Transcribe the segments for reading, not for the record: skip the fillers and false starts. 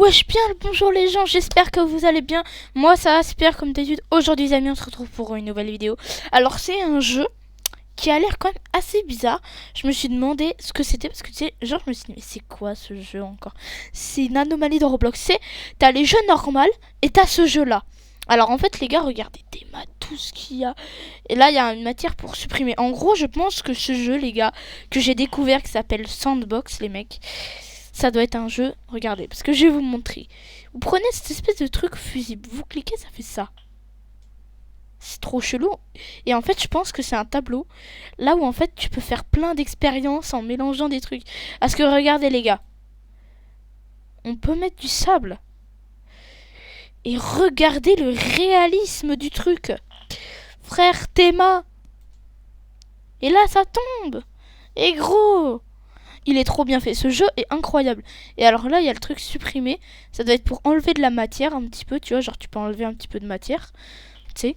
Wesh bien le bonjour les gens, j'espère que vous allez bien. Moi ça va super comme d'habitude. Aujourd'hui les amis on se retrouve pour une nouvelle vidéo. Alors c'est un jeu qui a l'air quand même assez bizarre. Je me suis demandé ce que c'était parce que tu sais, genre je me suis dit mais c'est quoi ce jeu encore? C'est une anomalie de Roblox. C'est t'as les jeux normaux et t'as ce jeu là. Alors en fait les gars regardez des maths, tout ce qu'il y a. Et là il y a une matière pour supprimer. En gros je pense que ce jeu les gars que j'ai découvert qui s'appelle Sandbox les mecs. Ça doit être un jeu, regardez, parce que je vais vous montrer. Vous prenez cette espèce de truc fusible, vous cliquez, ça fait ça. C'est trop chelou. Et en fait, je pense que c'est un tableau, là où en fait tu peux faire plein d'expériences en mélangeant des trucs. Parce que regardez les gars, on peut mettre du sable. Et regardez le réalisme du truc. Frère Théma. Et là, ça tombe. Et gros, il est trop bien fait. Ce jeu est incroyable. Et alors là, il y a le truc supprimé. Ça doit être pour enlever de la matière un petit peu. Tu vois, genre tu peux enlever un petit peu de matière. Tu sais.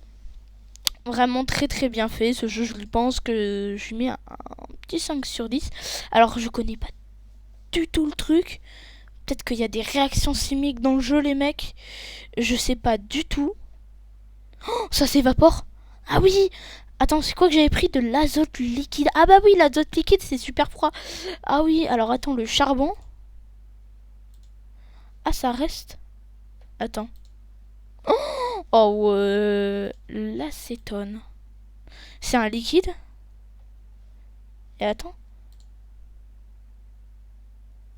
Vraiment très très bien fait. Ce jeu, je pense que je lui mets un petit 5 sur 10. Alors, je connais pas du tout le truc. Peut-être qu'il y a des réactions chimiques dans le jeu, les mecs. Je sais pas du tout. Oh, ça s'évapore. Ah oui. Attends, c'est quoi que j'avais pris de l'azote liquide? Ah bah oui, l'azote liquide, c'est super froid. Ah oui, alors attends, le charbon. Ah, ça reste. Attends. Oh, l'acétone. C'est un liquide. Et attends.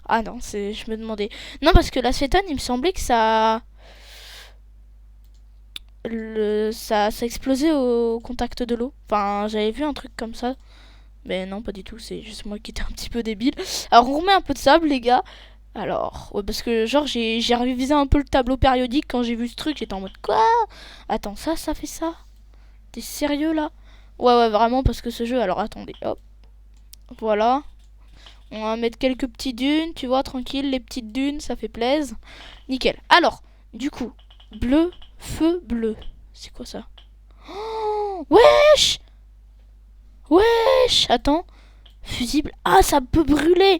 Ah non, c'est. Je me demandais. Non, parce que l'acétone, il me semblait que ça explosait au contact de l'eau. Enfin, j'avais vu un truc comme ça. Mais non, pas du tout. C'est juste moi qui étais un petit peu débile. Alors, on remet un peu de sable, les gars. Alors, ouais, parce que genre j'ai révisé un peu le tableau périodique quand j'ai vu ce truc, j'étais en mode quoi? Attends, ça fait ça? T'es sérieux là? Ouais, ouais, vraiment, parce que ce jeu, alors attendez, hop, voilà. On va mettre quelques petites dunes, tu vois, tranquille, les petites dunes, ça fait plaisir. Nickel. Alors, du coup, bleu, feu, bleu. C'est quoi ça? Oh, wesh! Wesh! Attends, fusible. Ah, ça peut brûler!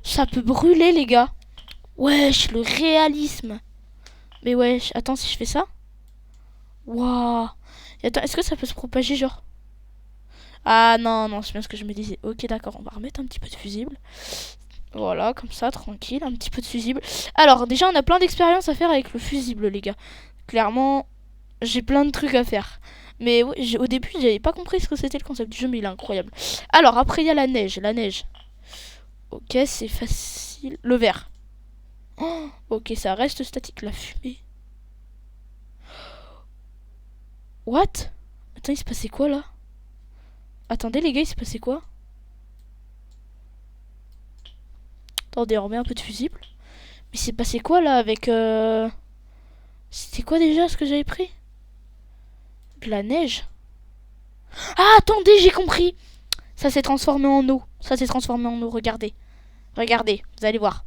Ça peut brûler, les gars. Wesh, le réalisme. Mais wesh, attends, si je fais ça. Waouh. Attends, est-ce que ça peut se propager, genre? Ah non, non, c'est bien ce que je me disais. Ok, d'accord, on va remettre un petit peu de fusible. Voilà, comme ça, tranquille, un petit peu de fusible. Alors, déjà, on a plein d'expériences à faire avec le fusible, les gars. Clairement, j'ai plein de trucs à faire. Mais ouais, au début, j'avais pas compris ce que c'était le concept du jeu, mais il est incroyable. Alors, après, il y a la neige. La neige. Ok, c'est facile. Le vert. Oh, ok, ça reste statique. La fumée. What? Attends, il se passait quoi là? Attendez les gars, il s'est passé quoi? Attendez, on remet un peu de fusible. Mais il s'est passé quoi là avec C'était quoi déjà ce que j'avais pris? De la neige. Ah attendez, j'ai compris. Ça s'est transformé en eau. Ça s'est transformé en eau, regardez. Regardez, vous allez voir.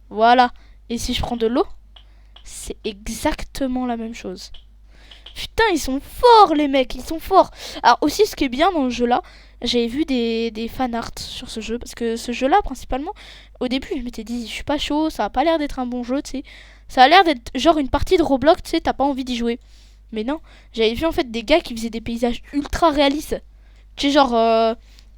Voilà. Et si je prends de l'eau, c'est exactement la même chose. Putain, ils sont forts les mecs, ils sont forts. Alors aussi ce qui est bien dans le jeu là, j'avais vu des fanarts sur ce jeu. Parce que ce jeu là principalement, au début je m'étais dit je suis pas chaud, ça a pas l'air d'être un bon jeu, tu sais. Ça a l'air d'être genre une partie de Roblox, tu sais, t'as pas envie d'y jouer. Mais non, j'avais vu en fait des gars qui faisaient des paysages ultra réalistes. Tu sais genre,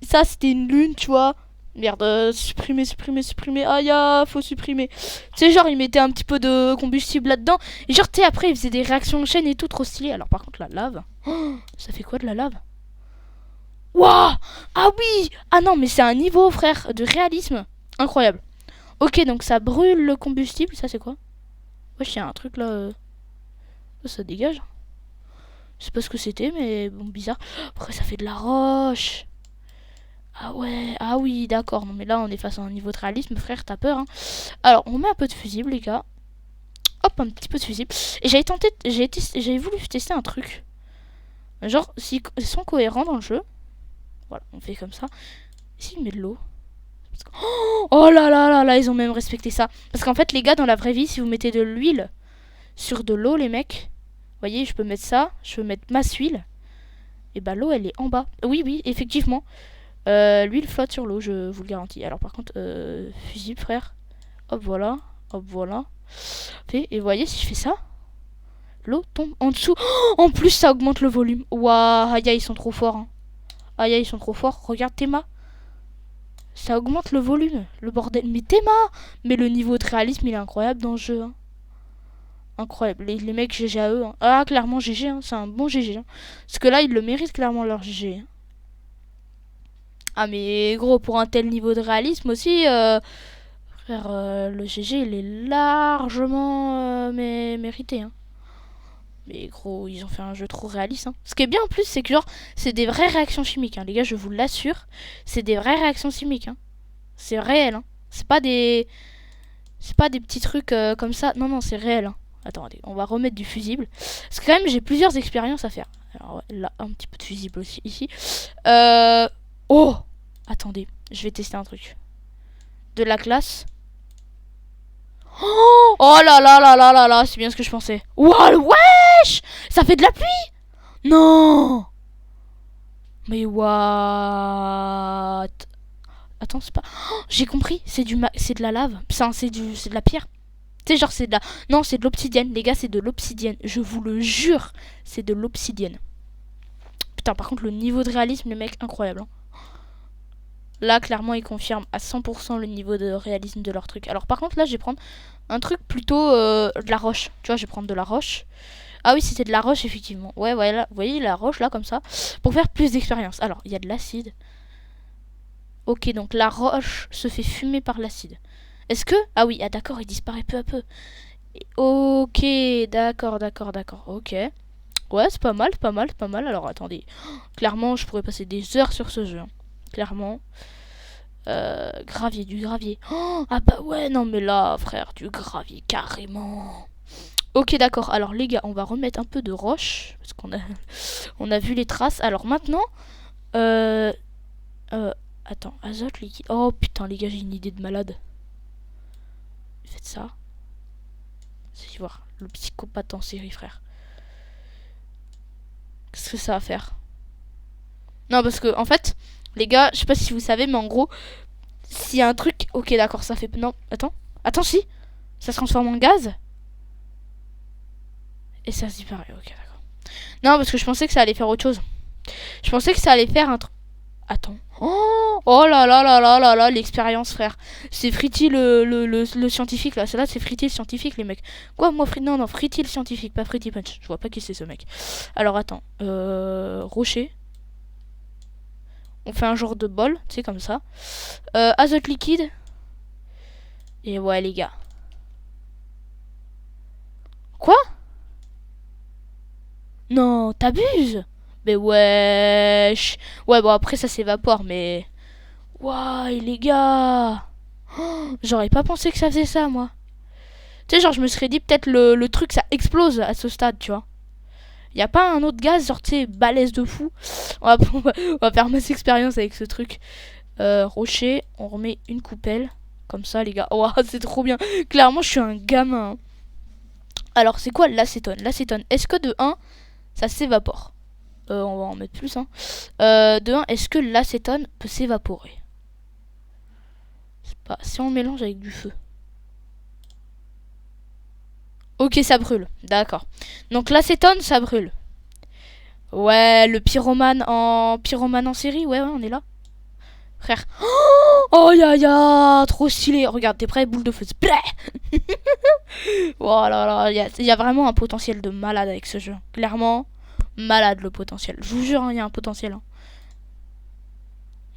ça c'était une lune, tu vois. Merde, supprimer, supprimer, supprimer. Aïe, faut supprimer. Tu sais, genre, ils mettaient un petit peu de combustible là-dedans. Et genre, tu sais, après, ils faisaient des réactions en chaîne et tout, trop stylé. Alors, par contre, la lave. Oh, ça fait quoi de la lave? Waouh! Ah oui! Ah non, mais c'est un niveau, frère, de réalisme. Incroyable. Ok, donc ça brûle le combustible. Ça, c'est quoi? Wesh, il y a un truc là. Ça dégage. Je sais pas ce que c'était, mais bon, bizarre. Après, ça fait de la roche. Ah ouais, ah oui, d'accord. Non, mais là, on est face à un niveau de réalisme, frère, t'as peur, hein. Alors, on met un peu de fusible, les gars. Hop, un petit peu de fusible. Et j'avais voulu tester un truc. Genre, s'ils sont cohérents dans le jeu. Voilà, on fait comme ça. Et s'il met de l'eau. Oh là là là là, ils ont même respecté ça. Parce qu'en fait, les gars, dans la vraie vie, si vous mettez de l'huile sur de l'eau, les mecs, vous voyez, je peux mettre ça, je peux mettre masse huile. Et bah, l'eau, elle est en bas. Oui, oui, effectivement. Lui, il flotte sur l'eau, je vous le garantis. Alors, par contre, fusible, frère. Hop, voilà. Hop, voilà. Et vous voyez, si je fais ça, l'eau tombe en dessous. Oh, en plus, ça augmente le volume. Waouh, aïe, ils sont trop forts. Hein. Aïe, ils sont trop forts. Regarde Théma. Ça augmente le volume. Le bordel. Mais Théma. Mais le niveau de réalisme, il est incroyable dans le jeu. Hein. Incroyable. Les mecs, GG à eux. Hein. Ah, clairement, GG. Hein. C'est un bon GG. Hein. Parce que là, ils le méritent clairement, leur GG. Hein. Ah, mais gros, pour un tel niveau de réalisme aussi, frère, le GG, il est largement mérité. Hein. Mais gros, ils ont fait un jeu trop réaliste. Hein. Ce qui est bien en plus, c'est que genre, c'est des vraies réactions chimiques. Hein. Les gars, je vous l'assure, c'est des vraies réactions chimiques. Hein. C'est réel. Hein. C'est pas des petits trucs comme ça. Non, non, c'est réel. Hein. Attendez, on va remettre du fusible. Parce que quand même, j'ai plusieurs expériences à faire. Alors ouais, là, un petit peu de fusible aussi ici. Oh, attendez, je vais tester un truc. De la glace. Oh là là là là là là, c'est bien ce que je pensais. Wow, wesh, ça fait de la pluie. Non. Mais what? Attends, c'est pas. Oh, j'ai compris, c'est de la lave. C'est de la pierre. Tu sais, genre c'est de la. Non, c'est de l'obsidienne, les gars, c'est de l'obsidienne. Je vous le jure, c'est de l'obsidienne. Putain, par contre, le niveau de réalisme, les mecs, incroyable. Hein. Là, clairement, ils confirment à 100% le niveau de réalisme de leur truc. Alors, par contre, là, je vais prendre un truc plutôt de la roche. Tu vois, je vais prendre de la roche. Ah oui, c'était de la roche, effectivement. Ouais, voilà. Vous voyez, la roche, là, comme ça. Pour faire plus d'expérience. Alors, il y a de l'acide. Ok, donc la roche se fait fumer par l'acide. Est-ce que... Ah oui, ah d'accord, il disparaît peu à peu. Ok, d'accord, d'accord, d'accord. Ok. Ouais, c'est pas mal, pas mal, pas mal. Alors, attendez. Clairement, je pourrais passer des heures sur ce jeu. Hein. Clairement. Gravier, du gravier. Oh, ah bah ouais, non mais là, frère, du gravier, carrément. Ok, d'accord. Alors les gars, on va remettre un peu de roche. Parce qu'on a, on a vu les traces. Alors maintenant... attends, azote liquide. Oh putain, les gars, j'ai une idée de malade. Faites ça. C'est voir le psychopathe en série, frère. Qu'est-ce que ça va faire? Non, parce que, en fait, les gars, je sais pas si vous savez, mais en gros, s'il y a un truc... Ok, d'accord, ça fait... Non, attends. Attends, si. Ça se transforme en gaz. Et ça se disparaît. Ok, d'accord. Non, parce que je pensais que ça allait faire autre chose. Je pensais que ça allait faire un truc... Attends. Oh là là là là là là, l'expérience, frère. C'est Fritty le scientifique, là. Celle-là, c'est Fritty le scientifique, les mecs. Quoi, moi, Non, non, Fritty le scientifique, pas Fritty Punch. Je vois pas qui c'est, ce mec. Alors, attends. Rocher. On fait un genre de bol, tu sais, comme ça. Azote liquide. Et ouais, les gars. Quoi? Non, t'abuses. Mais wesh. Ouais, bon, après, ça s'évapore, mais... Waouh, les gars. Oh, j'aurais pas pensé que ça faisait ça, moi. Tu sais, genre, je me serais dit, peut-être le truc, ça explose à ce stade, tu vois. Y a pas un autre gaz, genre, tu sais, balèze de fou. On va faire masse expérience avec ce truc. Rocher, on remet une coupelle. Comme ça, les gars. Waouh, c'est trop bien. Clairement, je suis un gamin. Alors, c'est quoi l'acétone? L'acétone, est-ce que de 1, ça s'évapore? On va en mettre plus. Hein. De 1, est-ce que l'acétone peut s'évaporer? Pas... Si on mélange avec du feu. Ok, ça brûle. D'accord. Donc l'acétone, ça brûle. Ouais, le pyromane en série. Ouais, on est là. Frère. Oh, ya, trop stylé. Regarde, t'es prêt? Boule de feu. Oh là là, il y a vraiment un potentiel de malade avec ce jeu. Clairement, malade le potentiel. Je vous jure, il y a un potentiel. Hein.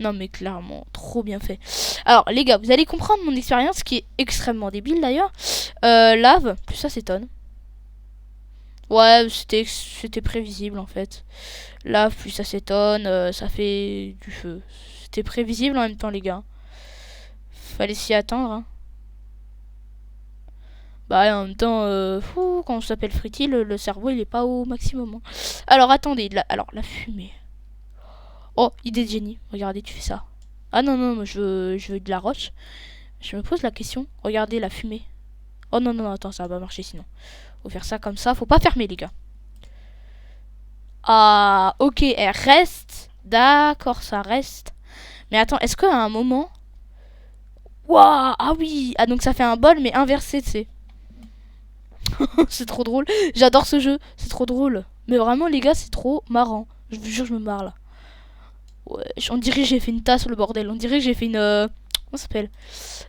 Non mais clairement, trop bien fait. Alors les gars, vous allez comprendre mon expérience qui est extrêmement débile d'ailleurs. Lave plus acétone. Ouais, c'était prévisible en fait. Lave plus acétone, ça fait du feu. C'était prévisible en même temps les gars. Fallait s'y attendre. Hein. Bah en même temps, quand on s'appelle Fritty, le cerveau il est pas au maximum. Hein. Alors attendez, alors la fumée. Oh, idée de génie. Regardez, tu fais ça. Ah non, non, moi je veux de la roche. Je me pose la question. Regardez la fumée. Oh non, non, attends, ça va pas marcher sinon. Faut faire ça comme ça. Faut pas fermer, les gars. Ah, ok, elle reste. D'accord, ça reste. Mais attends, est-ce qu'à un moment... Waouh, ah oui. Ah, donc ça fait un bol, mais inversé, tu sais. C'est trop drôle. J'adore ce jeu. C'est trop drôle. Mais vraiment, les gars, c'est trop marrant. Je vous jure, je me marre, là. Ouais, on dirait que j'ai fait une tasse, le bordel. On dirait que j'ai fait une... Comment ça s'appelle?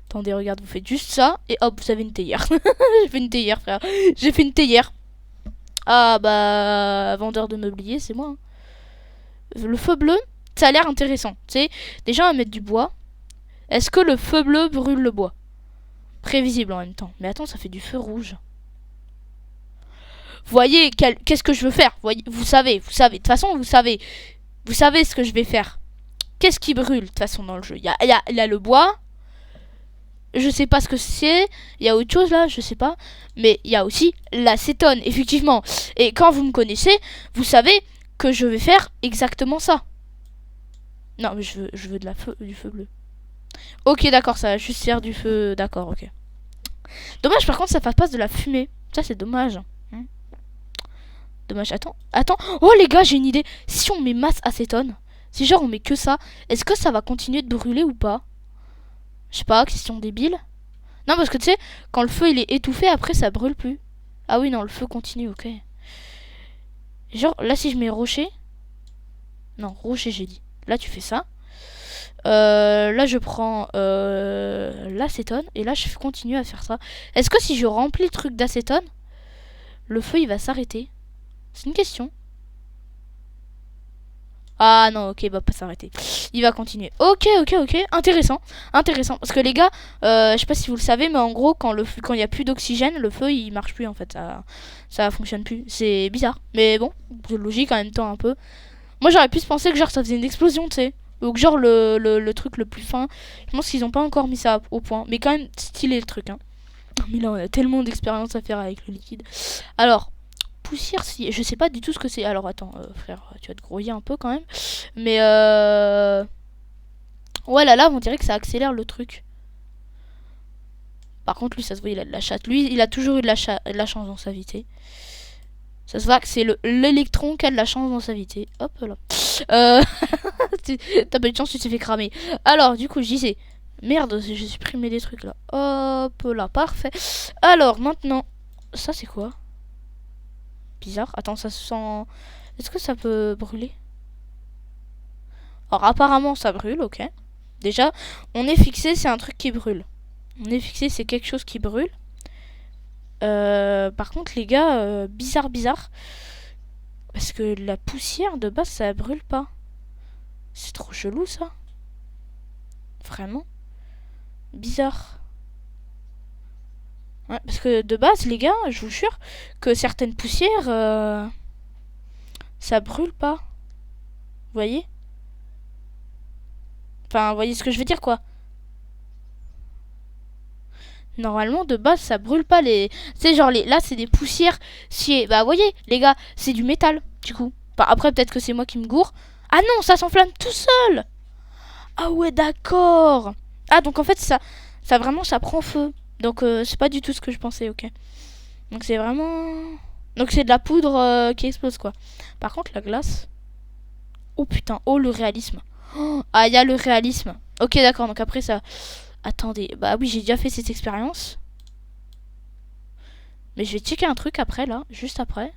Attendez, regarde, vous faites juste ça. Et hop, vous avez une théière. J'ai fait une théière, frère. J'ai fait une théière. Ah, bah... Vendeur de meublier, c'est moi. Hein. Le feu bleu, ça a l'air intéressant. Tu sais, déjà, on va mettre du bois. Est-ce que le feu bleu brûle le bois? Prévisible en même temps. Mais attends, ça fait du feu rouge. Voyez, qu'est-ce que je veux faire? Voyez, vous savez. De toute façon, vous savez. Vous savez ce que je vais faire. Qu'est-ce qui brûle, de toute façon, dans le jeu? Il y a le bois. Je sais pas ce que c'est. Il y a autre chose, là, je sais pas. Mais il y a aussi l'acétone, effectivement. Et quand vous me connaissez, vous savez que je vais faire exactement ça. Non, mais je veux du feu bleu. Ok, d'accord, ça va juste faire du feu. D'accord, ok. Dommage, par contre, ça fasse pas de la fumée. Ça, c'est dommage. Dommage, attends. Oh, les gars, j'ai une idée. Si on met masse acétone, si genre on met que ça, est-ce que ça va continuer de brûler ou pas? Je sais pas, question débile. Non, parce que tu sais, quand le feu il est étouffé, après ça brûle plus. Ah oui, non, le feu continue, ok. Genre, là, si je mets rocher. Non, rocher, j'ai dit. Là, tu fais ça. Là, je prends l'acétone. Et là, je continue à faire ça. Est-ce que si je remplis le truc d'acétone, le feu il va s'arrêter? C'est une question. Ah non, ok, il va pas s'arrêter. Il va continuer. Ok. Intéressant. Parce que les gars, je sais pas si vous le savez, mais en gros, quand il y a plus d'oxygène, le feu il marche plus en fait. Ça fonctionne plus. C'est bizarre. Mais bon, c'est logique en même temps un peu. Moi j'aurais pu se penser que genre ça faisait une explosion, tu sais. Ou que genre le truc le plus fin. Je pense qu'ils ont pas encore mis ça au point. Mais quand même stylé le truc, hein. Mais là on a tellement d'expérience à faire avec le liquide. Alors, poussière, si je sais pas du tout ce que c'est. Alors attends, frère, tu vas te grouiller un peu quand même. Mais ouais, là on dirait que ça accélère le truc. Par contre, lui, ça se voit, il a de la chatte. Lui, il a toujours eu de la chance dans sa vie. T'sais. Ça se voit que c'est l'électron qui a de la chance dans sa vie. T'sais. Hop là. T'as pas eu de chance, tu t'es fait cramer. Alors, du coup, je disais. Merde, j'ai supprimé des trucs là. Hop là, parfait. Alors, maintenant. Ça, c'est quoi? Bizarre. Attends, ça se sent... Est-ce que ça peut brûler? Alors, apparemment, ça brûle, ok. Déjà, on est fixé, c'est un truc qui brûle. On est fixé, c'est quelque chose qui brûle. Par contre, les gars, bizarre. Parce que la poussière, de base, ça brûle pas. C'est trop chelou, ça. Vraiment. Bizarre. Ouais, parce que de base, les gars, je vous jure que certaines poussières, ça brûle pas. Vous voyez? Enfin, vous voyez ce que je veux dire, quoi. Normalement, de base, ça brûle pas les... C'est genre, là, c'est des poussières. Bah, vous voyez, les gars, c'est du métal, du coup. Enfin, après, peut-être que c'est moi qui me gourre. Ah non, ça s'enflamme tout seul. Ah ouais, d'accord. Ah, donc en fait, ça vraiment, ça prend feu. Donc, c'est pas du tout ce que je pensais, ok. Donc, c'est vraiment... Donc, c'est de la poudre qui explose, quoi. Par contre, la glace... Oh putain, oh, le réalisme. Oh, ah, il y a le réalisme. Ok, d'accord, donc après, ça... Attendez, bah oui, j'ai déjà fait cette expérience. Mais je vais checker un truc après, là, juste après.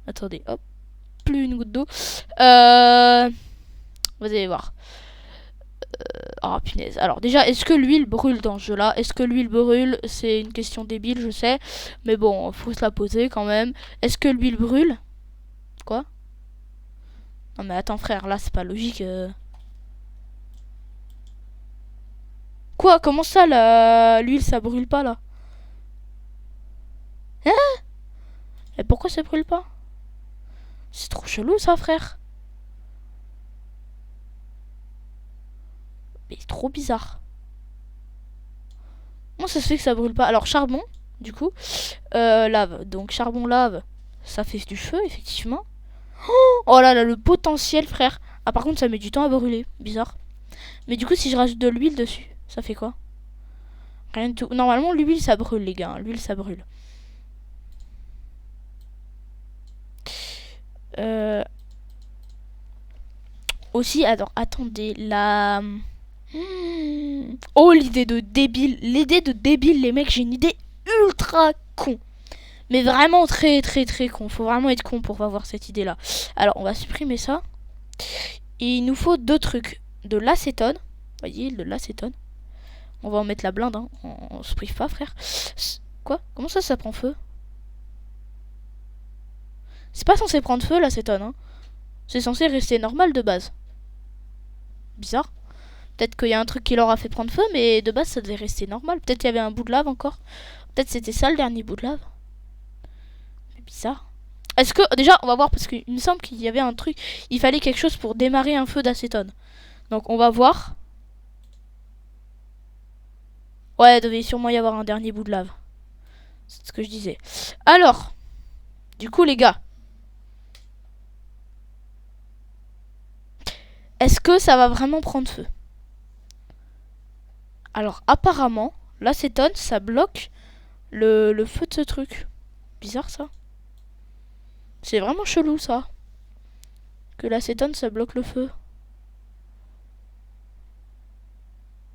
Attendez, hop. Plus une goutte d'eau. Vous allez voir. Oh punaise. Alors déjà, est-ce que l'huile brûle dans ce jeu-là? Est-ce que l'huile brûle? C'est une question débile, je sais. Mais bon, faut se la poser quand même. Est-ce que l'huile brûle? Quoi? Non mais attends frère, là c'est pas logique. Quoi? Comment ça l'huile ça brûle pas là? Hein? Et pourquoi ça brûle pas? C'est trop chelou ça frère. Mais c'est trop bizarre. Comment ça se fait que ça brûle pas? Alors charbon, du coup. Lave. Donc charbon, lave. Ça fait du feu, effectivement. Oh là là, le potentiel, frère. Ah, par contre, ça met du temps à brûler. Bizarre. Mais du coup, si je rajoute de l'huile dessus, ça fait quoi? Rien du tout. Normalement, l'huile, ça brûle, les gars. L'huile, ça brûle. Aussi, alors, attendez, Oh, l'idée de débile. L'idée de débile, les mecs, j'ai une idée ultra con. Mais vraiment très très très con. Faut vraiment être con pour avoir cette idée-là. Alors, on va supprimer ça. Et il nous faut 2 trucs. De l'acétone. Vous voyez, de l'acétone. On va en mettre la blinde, hein. On se prive pas, frère. Quoi? Comment ça prend feu? C'est pas censé prendre feu, l'acétone, hein. C'est censé rester normal de base. Bizarre. Peut-être qu'il y a un truc qui leur a fait prendre feu, mais de base, ça devait rester normal. Peut-être qu'il y avait un bout de lave encore. Peut-être c'était ça, le dernier bout de lave. Mais bizarre. Est-ce que... Déjà, on va voir, parce qu'il me semble qu'il y avait un truc... Il fallait quelque chose pour démarrer un feu d'acétone. Donc, on va voir. Ouais, il devait sûrement y avoir un dernier bout de lave. C'est ce que je disais. Alors, du coup, les gars. Est-ce que ça va vraiment prendre feu? Alors, apparemment, l'acétone, ça bloque le feu de ce truc. Bizarre, ça. C'est vraiment chelou, ça. Que l'acétone, ça bloque le feu.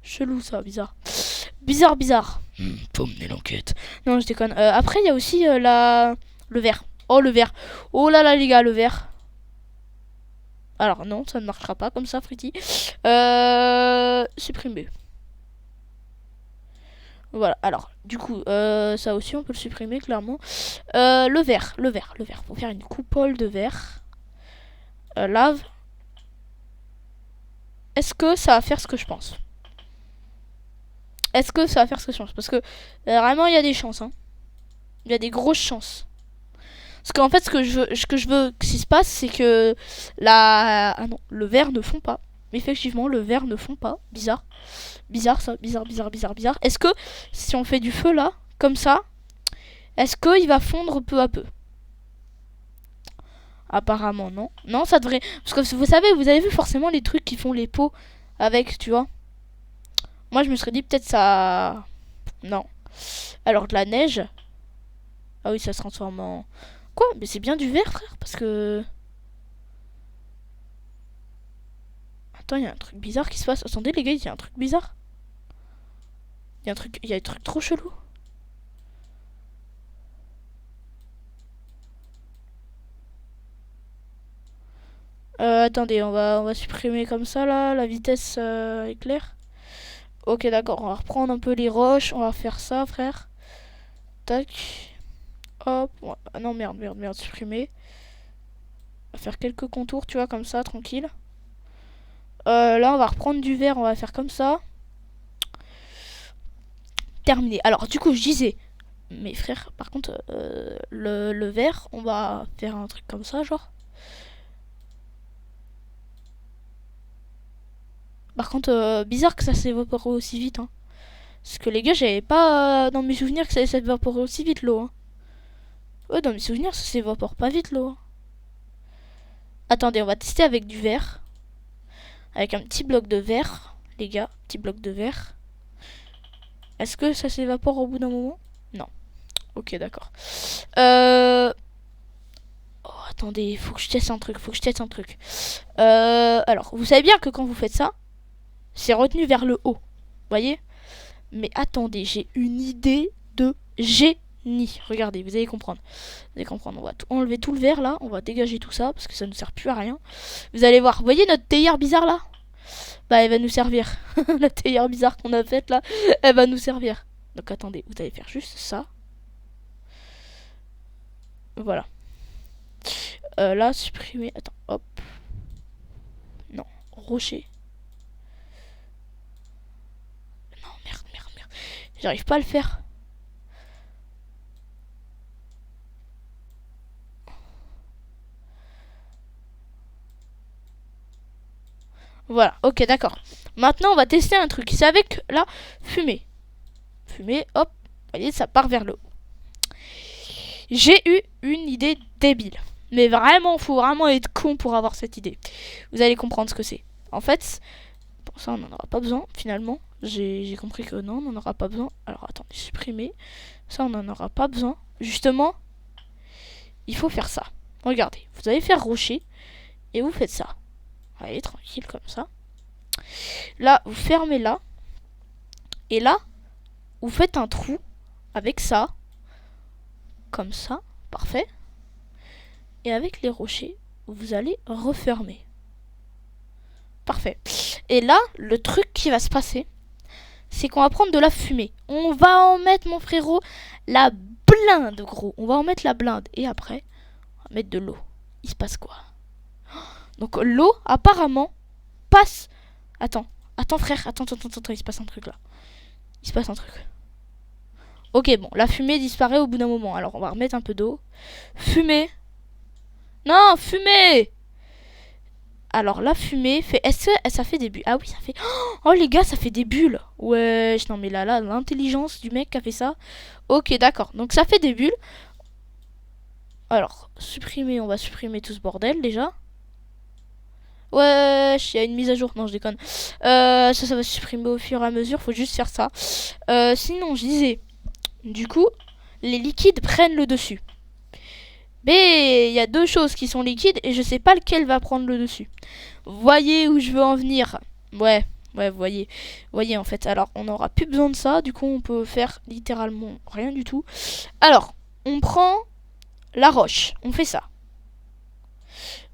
Chelou, ça, bizarre. Bizarre. Faut mener l'enquête. Non, je déconne. Après, il y a aussi le verre. Oh, le verre. Oh là là, les gars, le verre. Alors, non, ça ne marchera pas comme ça, Fritty. Supprimer. Voilà, alors, du coup, ça aussi, on peut le supprimer, clairement. Le verre. Pour faire une coupole de verre. Lave. Est-ce que ça va faire ce que je pense? Est-ce que ça va faire ce que je pense? Parce que, vraiment, il y a des chances, hein. Il y a des grosses chances. Parce qu'en fait, ce que je veux qu'il se passe, c'est que ah non, le verre ne fond pas. Effectivement, le verre ne fond pas. Bizarre. Bizarre, ça. Bizarre. Est-ce que, si on fait du feu, là, comme ça, est-ce qu'il va fondre peu à peu? Apparemment, non. Non, ça devrait... Parce que vous savez, vous avez vu forcément les trucs qui font les pots avec, tu vois. Moi, je me serais dit peut-être ça... Non. Alors, de la neige... Ah oui, ça se transforme en... Quoi? Mais c'est bien du verre, frère, parce que... Attends, il y a un truc bizarre qui se passe. Attendez, les gars, il y a un truc bizarre. Il y a un truc trop chelou. Attendez, on va supprimer comme ça, là, la vitesse éclair. Ok, d'accord, on va reprendre un peu les roches. On va faire ça, frère. Tac. Hop. Ah non, merde, supprimer. On va faire quelques contours, tu vois, comme ça, tranquille. Là, on va reprendre du verre, on va faire comme ça. Terminé. Alors, du coup, je disais, mes frères, par contre, le verre, on va faire un truc comme ça, genre. Par contre, bizarre que ça s'évapore aussi vite, hein. Parce que les gars, j'avais pas dans mes souvenirs que ça s'évaporait aussi vite, l'eau, hein. Ouais, dans mes souvenirs, ça s'évapore pas vite, l'eau, hein. Attendez, on va tester avec du verre. Avec un petit bloc de verre, les gars, petit bloc de verre. Est-ce que ça s'évapore au bout d'un moment? Non. Ok, d'accord. Oh, attendez, il faut que je teste un truc, alors, vous savez bien que quand vous faites ça, c'est retenu vers le haut. Voyez? Mais attendez, j'ai une idée de génie. Regardez, vous allez comprendre. On va enlever tout le verre là, on va dégager tout ça parce que ça ne sert plus à rien. Vous allez voir, vous voyez notre théière bizarre là? Bah, elle va nous servir. La théière bizarre qu'on a faite là, elle va nous servir. Donc attendez, vous allez faire juste ça. Voilà. Là, supprimer. Attends, hop. Non, rocher. Non, merde. J'arrive pas à le faire. Voilà, ok, d'accord. Maintenant, on va tester un truc. C'est avec la fumée. Fumée, hop. Vous voyez, ça part vers le haut. J'ai eu une idée débile. Mais vraiment, faut vraiment être con pour avoir cette idée. Vous allez comprendre ce que c'est. En fait, pour ça, on n'en aura pas besoin, finalement. J'ai compris que non, on n'en aura pas besoin. Alors, attendez, supprimer. Ça, on n'en aura pas besoin. Justement, il faut faire ça. Regardez, vous allez faire rocher et vous faites ça. Allez, tranquille, comme ça. Là, vous fermez là. Et là, vous faites un trou avec ça. Comme ça. Parfait. Et avec les rochers, vous allez refermer. Parfait. Et là, le truc qui va se passer, c'est qu'on va prendre de la fumée. On va en mettre, mon frérot, la blinde, gros. On va en mettre la blinde. Et après, on va mettre de l'eau. Il se passe quoi? Donc l'eau, apparemment, passe... Attends, frère. Attends. Il se passe un truc là. Il se passe un truc. Ok, bon, la fumée disparaît au bout d'un moment. Alors, on va remettre un peu d'eau. Fumée. Non, fumée. Alors, la fumée fait... Est-ce que ça fait des bulles? Ah oui, ça fait... Oh, les gars, ça fait des bulles. Wesh, non, mais là, l'intelligence du mec qui a fait ça. Ok, d'accord. Donc, ça fait des bulles. Alors, supprimer. On va supprimer tout ce bordel, déjà. Wesh, il y a une mise à jour. Non, je déconne. Ça va se supprimer au fur et à mesure. Faut juste faire ça. Sinon, je disais... Du coup, les liquides prennent le dessus. Mais il y a deux choses qui sont liquides et je sais pas lequel va prendre le dessus. Voyez où je veux en venir? Ouais, voyez en fait. Alors, on n'aura plus besoin de ça. Du coup, on peut faire littéralement rien du tout. Alors, on prend la roche. On fait ça.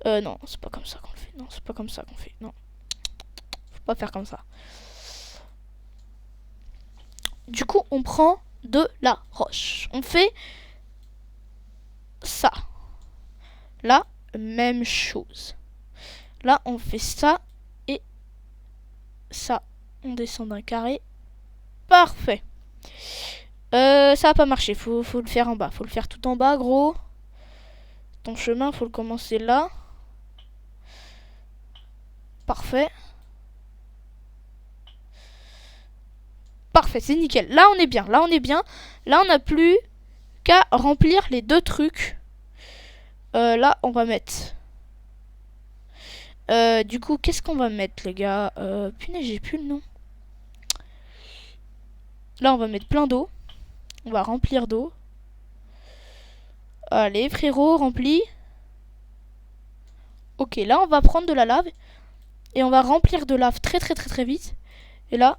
Non, c'est pas comme ça qu'on le fait. Non, c'est pas comme ça qu'on fait. Non. Faut pas faire comme ça. Du coup, on prend de la roche. On fait ça. Là, même chose. Là, on fait ça et ça. On descend d'un carré. Parfait. Ça va pas marcher. Faut le faire en bas. Faut le faire tout en bas, gros. Ton chemin, faut le commencer là. Parfait. Parfait, c'est nickel. Là, on est bien. Là, on n'a plus qu'à remplir les deux trucs. Là, on va mettre... du coup, qu'est-ce qu'on va mettre, les gars? Punaise, j'ai plus le nom. Là, on va mettre plein d'eau. On va remplir d'eau. Allez, frérot, rempli. Ok, là, on va prendre de la lave. Et on va remplir de lave très vite. Et là...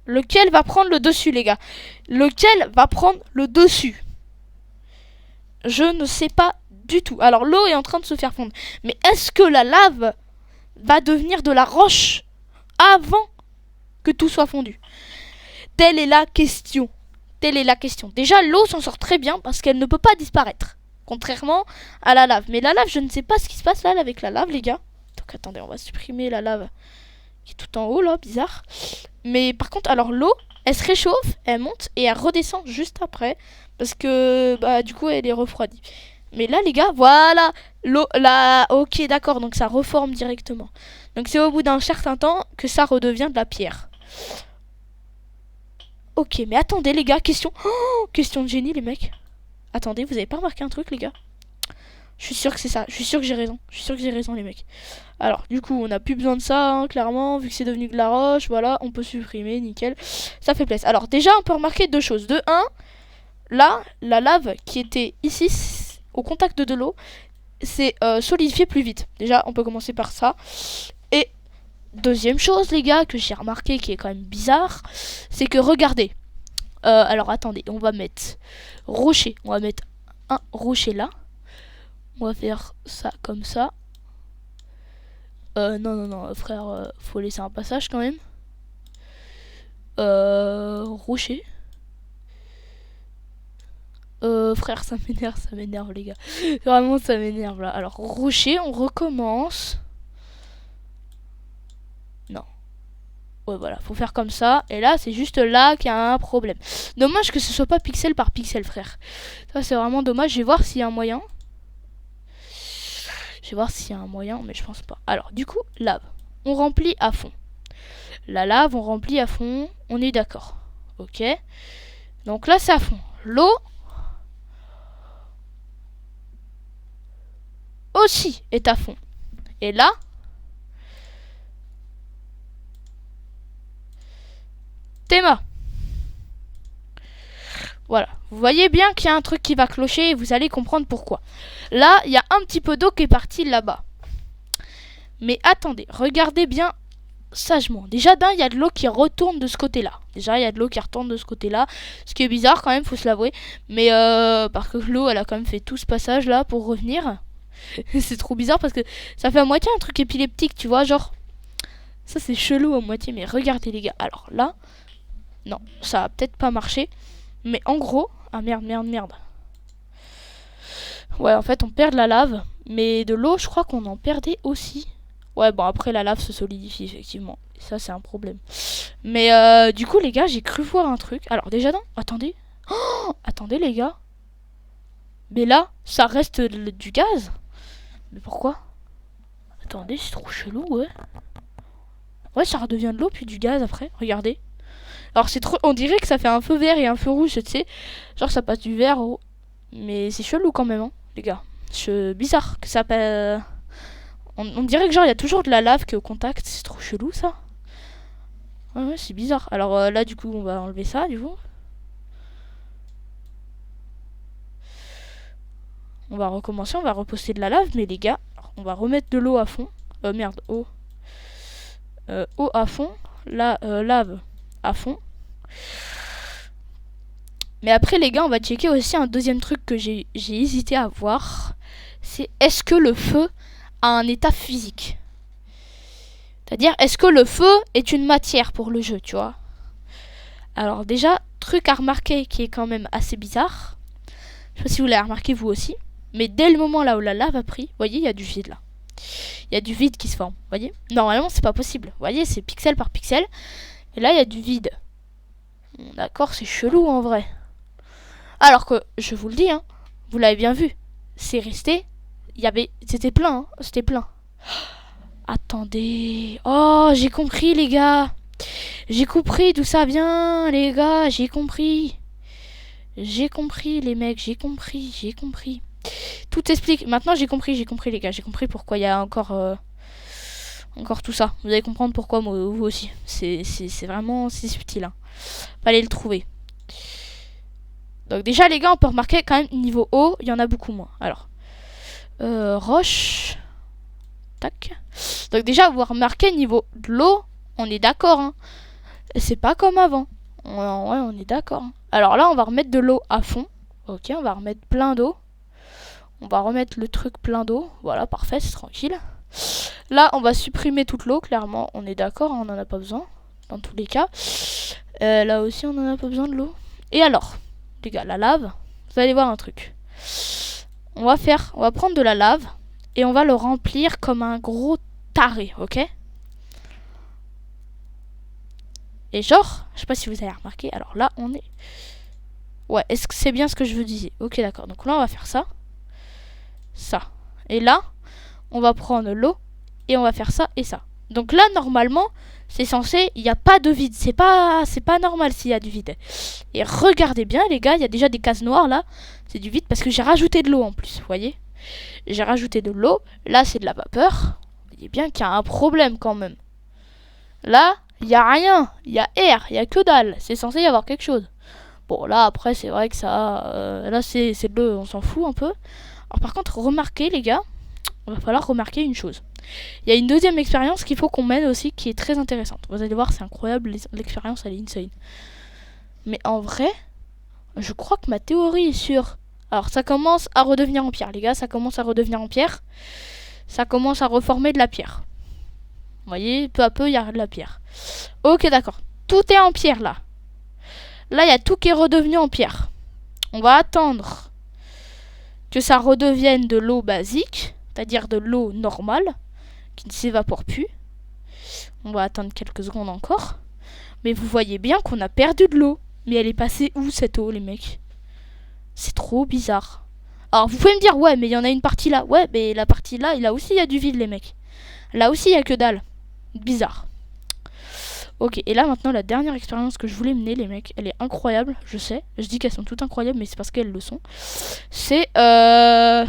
Lequel va prendre le dessus, les gars? Lequel va prendre le dessus? Je ne sais pas du tout. Alors, l'eau est en train de se faire fondre. Mais est-ce que la lave va devenir de la roche avant que tout soit fondu? Telle est la question. Déjà, l'eau s'en sort très bien parce qu'elle ne peut pas disparaître. Contrairement à la lave. Mais la lave, je ne sais pas ce qui se passe là avec la lave, les gars. Donc, attendez, on va supprimer la lave qui est tout en haut, là. Bizarre. Mais par contre, alors l'eau, elle se réchauffe, elle monte et elle redescend juste après. Parce que, bah, du coup, elle est refroidie. Mais là, les gars, voilà. L'eau, là, ok, d'accord. Donc, ça reforme directement. Donc, c'est au bout d'un certain temps que ça redevient de la pierre. Ok, mais attendez, les gars, question. Oh, question de génie, les mecs. Attendez, vous avez pas remarqué un truc, les gars? Je suis sûr que c'est ça. Je suis sûr que j'ai raison. Les mecs. Alors, du coup, on n'a plus besoin de ça, hein, clairement. Vu que c'est devenu de la roche, voilà, on peut supprimer, nickel. Ça fait plaisir. Alors, déjà, on peut remarquer deux choses. De un, là, la lave qui était ici, au contact de l'eau, c'est solidifié plus vite. Déjà, on peut commencer par ça. Et deuxième chose, les gars, que j'ai remarqué qui est quand même bizarre, c'est que, regardez. Alors, attendez, on va mettre rocher. On va mettre un rocher là. On va faire ça comme ça. Non, frère, faut laisser un passage quand même. Rocher. Frère, ça m'énerve, les gars. Vraiment, ça m'énerve là. Alors, rocher, on recommence. Non. Ouais, voilà, faut faire comme ça. Et là, c'est juste là qu'il y a un problème. Dommage que ce soit pas pixel par pixel, frère. Ça, c'est vraiment dommage. Je vais voir s'il y a un moyen. Mais je pense pas. Alors, du coup, lave. On remplit à fond. La lave, on remplit à fond. On est d'accord. Ok. Donc là, c'est à fond. L'eau aussi est à fond. Et là, Théma. Voilà. Vous voyez bien qu'il y a un truc qui va clocher et vous allez comprendre pourquoi. Là, il y a un petit peu d'eau qui est partie là-bas. Mais attendez, regardez bien sagement. Déjà d'un, il y a de l'eau qui retourne de ce côté-là. Déjà, il y a de l'eau qui retourne de ce côté-là. Ce qui est bizarre quand même, faut se l'avouer. Mais parce que l'eau, elle a quand même fait tout ce passage-là pour revenir. C'est trop bizarre parce que ça fait à moitié un truc épileptique, tu vois, genre. Ça, c'est chelou à moitié, mais regardez les gars. Alors là, non, ça a peut-être pas marché. Mais en gros... Ah merde. Ouais, en fait, on perd de la lave. Mais de l'eau, je crois qu'on en perdait aussi. Ouais, bon, après, la lave se solidifie, effectivement. Et ça, c'est un problème. Mais du coup, les gars, j'ai cru voir un truc. Alors, déjà, non, attendez. Oh, attendez, les gars. Mais là, ça reste du gaz. Mais pourquoi? Attendez, c'est trop chelou, ouais. Ouais, ça redevient de l'eau, puis du gaz après. Regardez. Alors, c'est trop... On dirait que ça fait un feu vert et un feu rouge, tu sais. Genre, ça passe du vert au... Mais c'est chelou quand même, hein, les gars. C'est bizarre que ça... On dirait que genre, il y a toujours de la lave qui est au contact. C'est trop chelou, ça. Ouais, c'est bizarre. Alors là, du coup, on va enlever ça, du coup. On va recommencer, on va reposter de la lave. Mais les gars, on va remettre de l'eau à fond. Merde, eau. Eau à fond. Là, lave à fond. Mais après, les gars, on va checker aussi un deuxième truc que j'ai hésité à voir. C'est est-ce que le feu a un état physique? C'est-à-dire, est-ce que le feu est une matière pour le jeu, tu vois? Alors déjà, truc à remarquer qui est quand même assez bizarre. Je sais pas si vous l'avez remarqué vous aussi. Mais dès le moment là où la lave a pris, vous voyez, il y a du vide là. Il y a du vide qui se forme, vous voyez? Normalement, c'est pas possible. Vous voyez, c'est pixel par pixel. Et là, il y a du vide. Bon, d'accord, c'est chelou en vrai. Alors que, je vous le dis, hein, vous l'avez bien vu. C'est resté... C'était plein, hein, c'était plein. Attendez. Oh, j'ai compris, les gars. J'ai compris d'où ça vient, les gars. J'ai compris. J'ai compris, les mecs. J'ai compris. Tout explique. Maintenant, j'ai compris, les gars. J'ai compris pourquoi il y a encore tout ça. Vous allez comprendre pourquoi, moi, vous aussi. C'est vraiment... C'est subtil, hein. Fallait le trouver. Donc déjà, les gars, on peut remarquer quand même, niveau eau, il y en a beaucoup moins. Alors, roche... Tac. Donc déjà, vous remarquez, niveau de l'eau, on est d'accord, hein. C'est pas comme avant. Ouais, on est d'accord. Hein. Alors là, on va remettre de l'eau à fond. Ok, on va remettre plein d'eau. On va remettre le truc plein d'eau. Voilà, parfait, c'est tranquille. Là, on va supprimer toute l'eau, clairement. On est d'accord, hein, on en a pas besoin. Dans tous les cas. Là aussi, on en a pas besoin de l'eau. Et alors, les gars, la lave, vous allez voir un truc. On va prendre de la lave. Et on va le remplir comme un gros taré, ok? Et genre, je sais pas si vous avez remarqué, alors là, on est... Ouais, est-ce que c'est bien ce que je veux dire? Ok, d'accord. Donc là, on va faire ça. Ça. Et là, on va prendre l'eau et on va faire ça et ça. Donc là, normalement, c'est censé... Il n'y a pas de vide. C'est pas normal s'il y a du vide. Et regardez bien, les gars, il y a déjà des cases noires, là. C'est du vide parce que j'ai rajouté de l'eau en plus, vous voyez? J'ai rajouté de l'eau. Là, c'est de la vapeur. Vous voyez bien qu'il y a un problème quand même. Là, il n'y a rien. Il y a air. Il n'y a que dalle. C'est censé y avoir quelque chose. Bon, là, après, c'est vrai que ça... là, c'est de l'eau. On s'en fout un peu. Alors, par contre, remarquez, les gars. Il va falloir remarquer une chose. Il y a une deuxième expérience qu'il faut qu'on mène aussi qui est très intéressante. Vous allez voir, c'est incroyable. L'expérience, elle est insane. Mais en vrai, je crois que ma théorie est sûre. Alors, ça commence à redevenir en pierre, les gars. Ça commence à redevenir en pierre. Ça commence à reformer de la pierre. Vous voyez, peu à peu, il y a de la pierre. Ok, d'accord. Tout est en pierre, là. Là, il y a tout qui est redevenu en pierre. On va attendre que ça redevienne de l'eau basique, c'est-à-dire de l'eau normale, qui ne s'évapore plus. On va attendre quelques secondes encore. Mais vous voyez bien qu'on a perdu de l'eau. Mais elle est passée où, cette eau, les mecs? C'est trop bizarre. Alors, vous pouvez me dire, ouais, mais il y en a une partie là. Ouais, mais la partie là, là aussi, il y a du vide, les mecs. Là aussi, il n'y a que dalle. Bizarre. Ok, et là, maintenant, la dernière expérience que je voulais mener, les mecs, elle est incroyable, je sais. Je dis qu'elles sont toutes incroyables, mais c'est parce qu'elles le sont. C'est en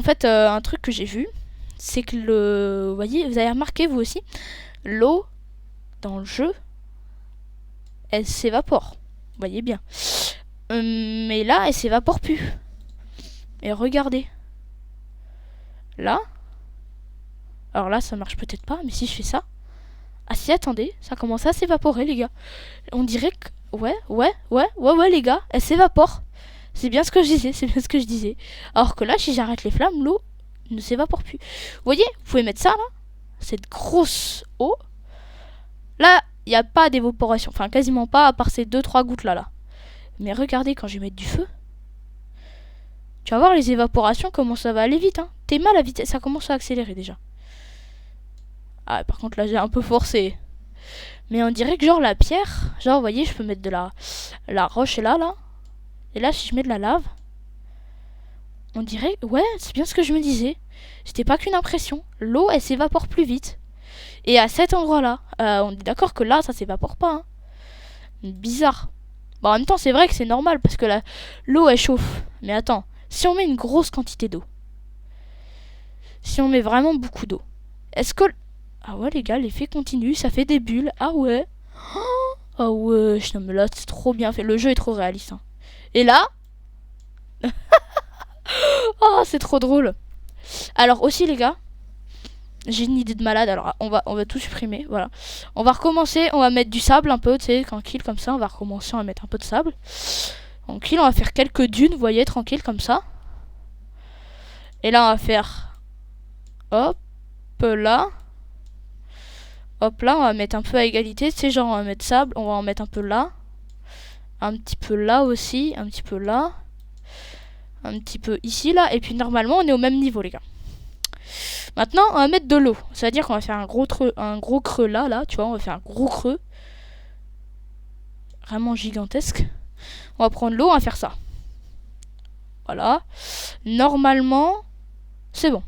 fait un truc que j'ai vu. C'est que vous voyez, vous avez remarqué, vous aussi, l'eau dans le jeu, elle s'évapore. Vous voyez bien. Mais là, elle s'évapore plus. Et regardez. Là, Alors là, ça marche peut-être pas, mais si je fais ça... Ah si, attendez, ça commence à s'évaporer, les gars. On dirait que... Ouais, les gars, elle s'évapore. C'est bien ce que je disais, c'est bien ce que je disais. Alors que là, si j'arrête les flammes, l'eau ne s'évapore plus. Vous voyez, vous pouvez mettre ça, là. Cette grosse eau. Là, il n'y a pas d'évaporation. Enfin, quasiment pas, à part ces 2-3 gouttes là. Mais regardez, quand je vais mettre du feu, tu vas voir les évaporations, comment ça va aller vite. Hein. T'es mal à vitesse, ça commence à accélérer déjà. Ah, par contre, là, j'ai un peu forcé. Mais on dirait que genre la pierre, genre, vous voyez, je peux mettre de la roche là. Et là, si je mets de la lave, on dirait, ouais, c'est bien ce que je me disais. C'était pas qu'une impression. L'eau, elle s'évapore plus vite. Et à cet endroit-là, on est d'accord que là, ça s'évapore pas. Hein. Bizarre. Bon, en même temps, c'est vrai que c'est normal parce que l'eau, elle chauffe. Mais attends, si on met une grosse quantité d'eau, si on met vraiment beaucoup d'eau, est-ce que... Ah ouais, les gars, l'effet continue, ça fait des bulles. Ah ouais. Ah ouais, non mais là, c'est trop bien fait. Le jeu est trop réaliste. Hein. Et là... Oh, c'est trop drôle. Alors aussi, les gars, j'ai une idée de malade. Alors, on va tout supprimer, voilà. On va recommencer, on va mettre du sable un peu, tu sais, tranquille, comme ça. On va recommencer, on va mettre un peu de sable. Tranquille, on va faire quelques dunes, vous voyez, tranquille, comme ça. Et là, on va faire... Hop, là. Hop, là, on va mettre un peu à égalité. Tu sais, genre, on va mettre sable, on va en mettre un peu là. Un petit peu là aussi, un petit peu là. Un petit peu ici, là. Et puis, normalement, on est au même niveau, les gars. Maintenant, on va mettre de l'eau. Ça veut dire qu'on va faire un gros creux là, tu vois, on va faire un gros creux. Vraiment gigantesque. On va prendre l'eau, on va faire ça. Voilà. Normalement, c'est bon.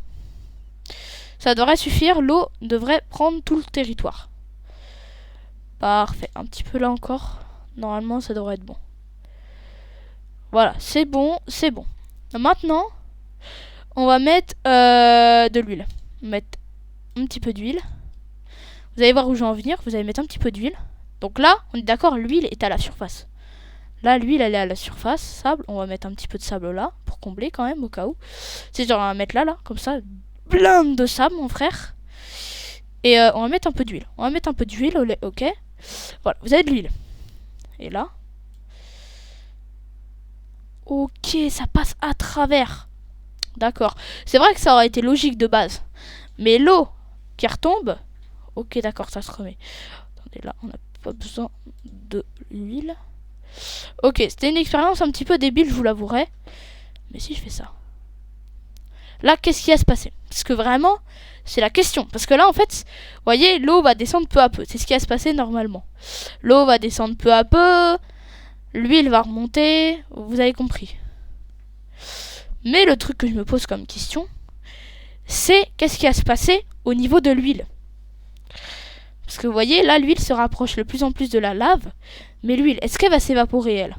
Ça devrait suffire, l'eau devrait prendre tout le territoire. Parfait. Un petit peu là encore. Normalement, ça devrait être bon. Voilà, c'est bon, c'est bon. Maintenant, on va mettre de l'huile. On va mettre un petit peu d'huile. Vous allez voir où je vais en venir. Vous allez mettre un petit peu d'huile. Donc là, on est d'accord, l'huile est à la surface. Là, l'huile, elle est à la surface. Sable, on va mettre un petit peu de sable là, pour combler quand même, au cas où. C'est genre, on va mettre là, comme ça. Blinde de sable, mon frère. Et on va mettre un peu d'huile. On va mettre un peu d'huile, ok. Voilà, vous avez de l'huile. Et là. Ok, ça passe à travers. D'accord. C'est vrai que ça aurait été logique de base. Mais l'eau qui retombe... Ok, d'accord, ça se remet. Attendez, là, on n'a pas besoin de l'huile. Ok, c'était une expérience un petit peu débile, je vous l'avouerai. Mais si je fais ça... Là, qu'est-ce qui va se passer? Parce que vraiment, c'est la question. Parce que là, en fait, vous voyez, l'eau va descendre peu à peu. C'est ce qui va se passer normalement. L'eau va descendre peu à peu. L'huile va remonter. Vous avez compris. Mais le truc que je me pose comme question, c'est qu'est-ce qui va se passer au niveau de l'huile? Parce que vous voyez, là, l'huile se rapproche de plus en plus de la lave. Mais l'huile, est-ce qu'elle va s'évaporer, elle?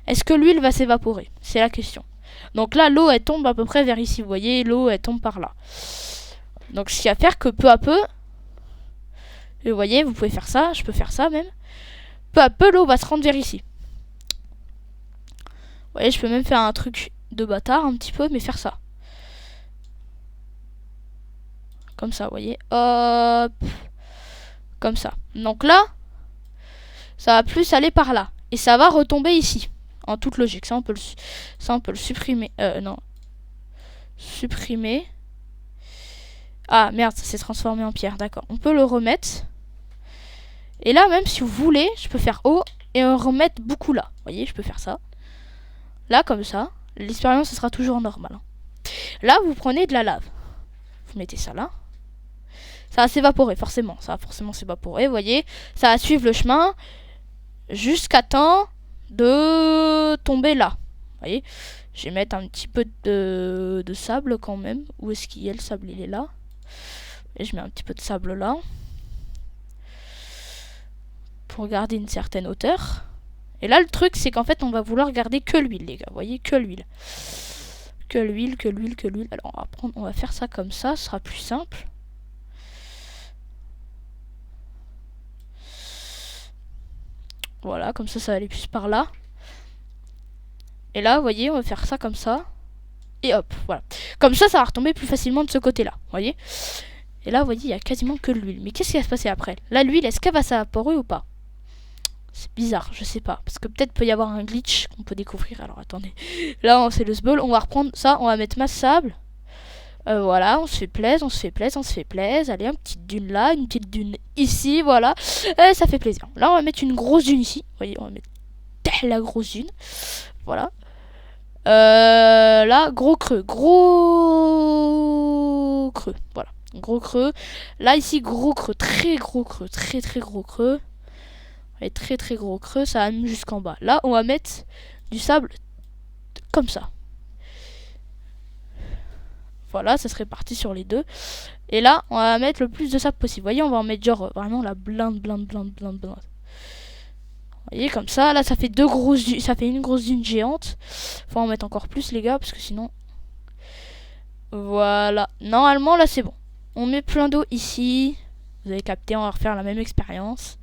Est-ce que l'huile va s'évaporer? C'est la question. Donc là, l'eau, elle tombe à peu près vers ici. Vous voyez, l'eau, elle tombe par là. Donc ce qui va faire que peu à peu, vous voyez, vous pouvez faire ça, je peux faire ça même. Peu à peu, l'eau va se rendre vers ici. Vous voyez, je peux même faire un truc de bâtard un petit peu, mais faire ça. Comme ça, vous voyez. Hop. Comme ça. Donc là, ça va plus aller par là. Et ça va retomber ici. En toute logique. Ça, on peut le supprimer. Non. Supprimer. Ah, merde, ça s'est transformé en pierre. D'accord. On peut le remettre. Et là, même si vous voulez, je peux faire haut et remettre beaucoup là. Vous voyez, je peux faire ça. Là, comme ça. L'expérience, ce sera toujours normal. Là, vous prenez de la lave. Vous mettez ça là. Ça va s'évaporer, forcément. Ça va forcément s'évaporer, vous voyez. Ça va suivre le chemin jusqu'à temps de tomber là. Vous voyez. Je vais mettre un petit peu de sable quand même. Où est-ce qu'il y a le sable? Il est là. Et je mets un petit peu de sable là. Pour garder une certaine hauteur. Et là, le truc, c'est qu'en fait, on va vouloir garder que l'huile, les gars. Vous voyez, que l'huile. Que l'huile, que l'huile, que l'huile. Alors, on va faire ça comme ça. Ce sera plus simple. Voilà, comme ça va aller plus par là. Et là, vous voyez, on va faire ça comme ça. Et hop, voilà. Comme ça va retomber plus facilement de ce côté-là, vous voyez. Et là, vous voyez, il y a quasiment que de l'huile. Mais qu'est-ce qui va se passer après? Là, l'huile, est-ce qu'elle va s'évaporer ou pas? C'est bizarre, je sais pas. Parce que peut-être peut y avoir un glitch qu'on peut découvrir. Alors, attendez. Là, c'est le sball. On va reprendre ça. On va mettre masse sable. Voilà, on se fait plaisir, on se fait plaisir, on se fait plaisir. Allez, une petite dune là, une petite dune ici, voilà. Ça fait plaisir. Là, on va mettre une grosse dune ici. Vous voyez, on va mettre la grosse dune. Voilà. Là, gros creux. Gros creux. Voilà. Gros creux. Là, ici, gros creux. Très gros creux. Très très gros creux. Et très très gros creux. Ça va même jusqu'en bas. Là, on va mettre du sable comme ça. Voilà, ça serait parti sur les deux. Et là, on va mettre le plus de sable possible. Vous voyez, on va en mettre genre vraiment la blinde. Vous voyez, comme ça. Là, ça fait ça fait une grosse dune géante. Faut en mettre encore plus, les gars, parce que sinon... Voilà. Normalement, là, c'est bon. On met plein d'eau ici. Vous avez capté, on va refaire la même expérience.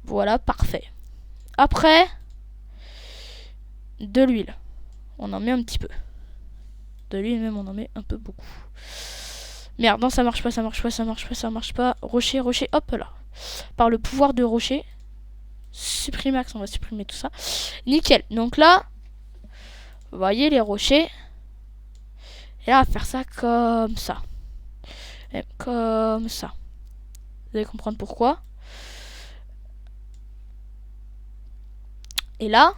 Voilà, parfait. Après, de l'huile. On en met un petit peu. De l'huile même, on en met un peu beaucoup. Merde, non, ça marche pas. Rocher, hop là. Par le pouvoir de rocher. Supprimax, on va supprimer tout ça. Nickel. Donc là, vous voyez les rochers. Et là, on va faire ça comme ça. Et comme ça. Vous allez comprendre pourquoi. Et là,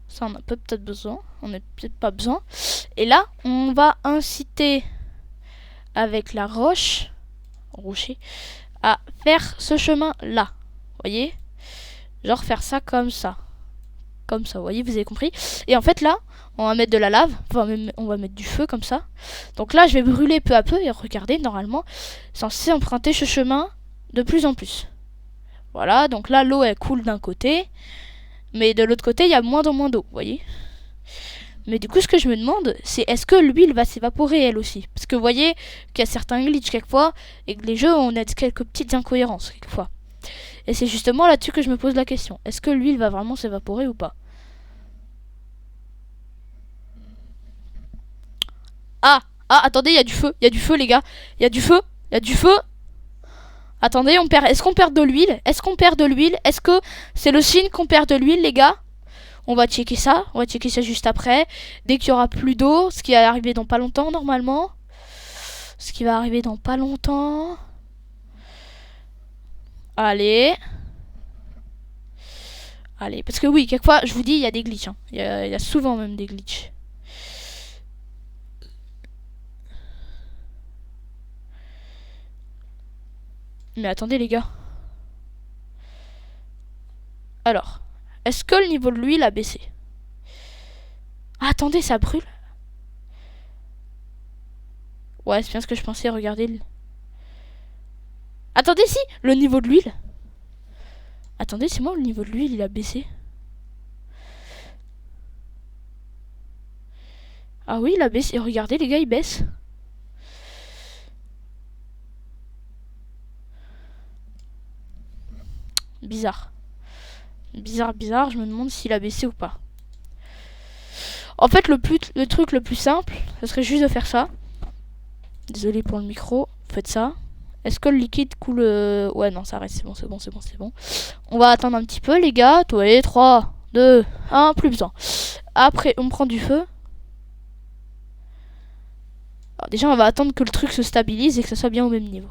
ça on a peut-être besoin. On n'a peut-être pas besoin. Et là, on va inciter avec la rocher, à faire ce chemin-là. Vous voyez? Genre faire ça comme ça. Comme ça, vous voyez, vous avez compris. Et en fait, là, on va mettre de la lave. Enfin, on va mettre du feu comme ça. Donc là, je vais brûler peu à peu. Et regardez, normalement, censé emprunter ce chemin de plus en plus. Voilà, donc là, l'eau, elle coule d'un côté. Mais de l'autre côté, il y a moins en moins d'eau, vous voyez. Mais du coup, ce que je me demande, c'est est-ce que l'huile va s'évaporer elle aussi? Parce que vous voyez qu'il y a certains glitches quelquefois. Et que les jeux, on a quelques petites incohérences quelquefois. Et c'est justement là-dessus que je me pose la question. Est-ce que l'huile va vraiment s'évaporer ou pas? Ah, attendez, il y a du feu, les gars. Il y a du feu. Attendez, est-ce qu'on perd de l'huile? Est-ce que c'est le signe qu'on perd de l'huile, les gars? On va checker ça juste après. Dès qu'il y aura plus d'eau, ce qui va arriver dans pas longtemps, normalement. Allez, parce que oui, quelquefois, je vous dis, il y a des glitches. Il y a souvent même des glitches. Mais attendez, les gars. Alors, est-ce que le niveau de l'huile a baissé? Ah, attendez, ça brûle. Ouais, c'est bien ce que je pensais, regardez. Attendez, si, le niveau de l'huile. Attendez, c'est moi, le niveau de l'huile, il a baissé. Ah oui, il a baissé. Regardez, les gars, il baisse. Bizarre. Bizarre, je me demande s'il a baissé ou pas. En fait, le truc le plus simple, ce serait juste de faire ça. Désolé pour le micro, faites ça. Est-ce que le liquide coule... Ouais, non, ça reste, c'est bon. On va attendre un petit peu, les gars. Allez, 3, 2, 1, plus besoin. Après, on prend du feu. Alors, déjà, on va attendre que le truc se stabilise et que ça soit bien au même niveau.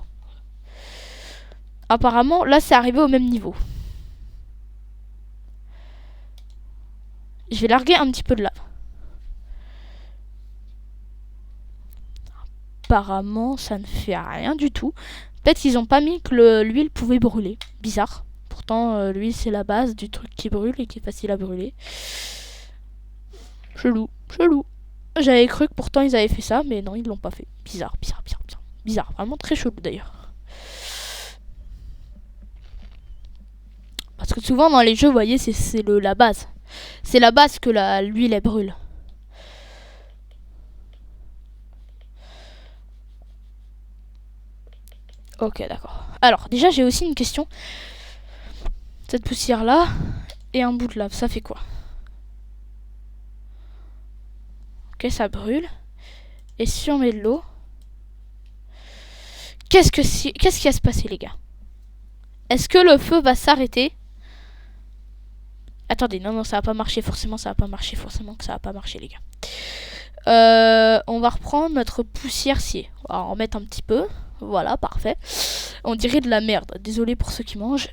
Apparemment, là, c'est arrivé au même niveau. Je vais larguer un petit peu de lave. Apparemment, ça ne fait rien du tout. Peut-être qu'ils n'ont pas mis que l'huile pouvait brûler. Bizarre. Pourtant, l'huile, c'est la base du truc qui brûle et qui est facile à brûler. Chelou. J'avais cru que pourtant ils avaient fait ça, mais non, ils l'ont pas fait. Bizarre. Vraiment très chelou d'ailleurs. Parce que souvent dans les jeux, vous voyez, c'est la base. C'est la base que l'huile, elle brûle. Ok, d'accord. Alors, déjà, j'ai aussi une question. Cette poussière-là et un bout de lave, ça fait quoi? Ok, ça brûle. Et si on met de l'eau, qu'est-ce qui va se passer, les gars? Est-ce que le feu va s'arrêter? Attendez, non, ça va pas marcher. Forcément, ça va pas marcher. Forcément que ça va pas marcher, les gars. On va reprendre notre poussière-cier. On va en remettre un petit peu. Voilà, parfait. On dirait de la merde. Désolé pour ceux qui mangent.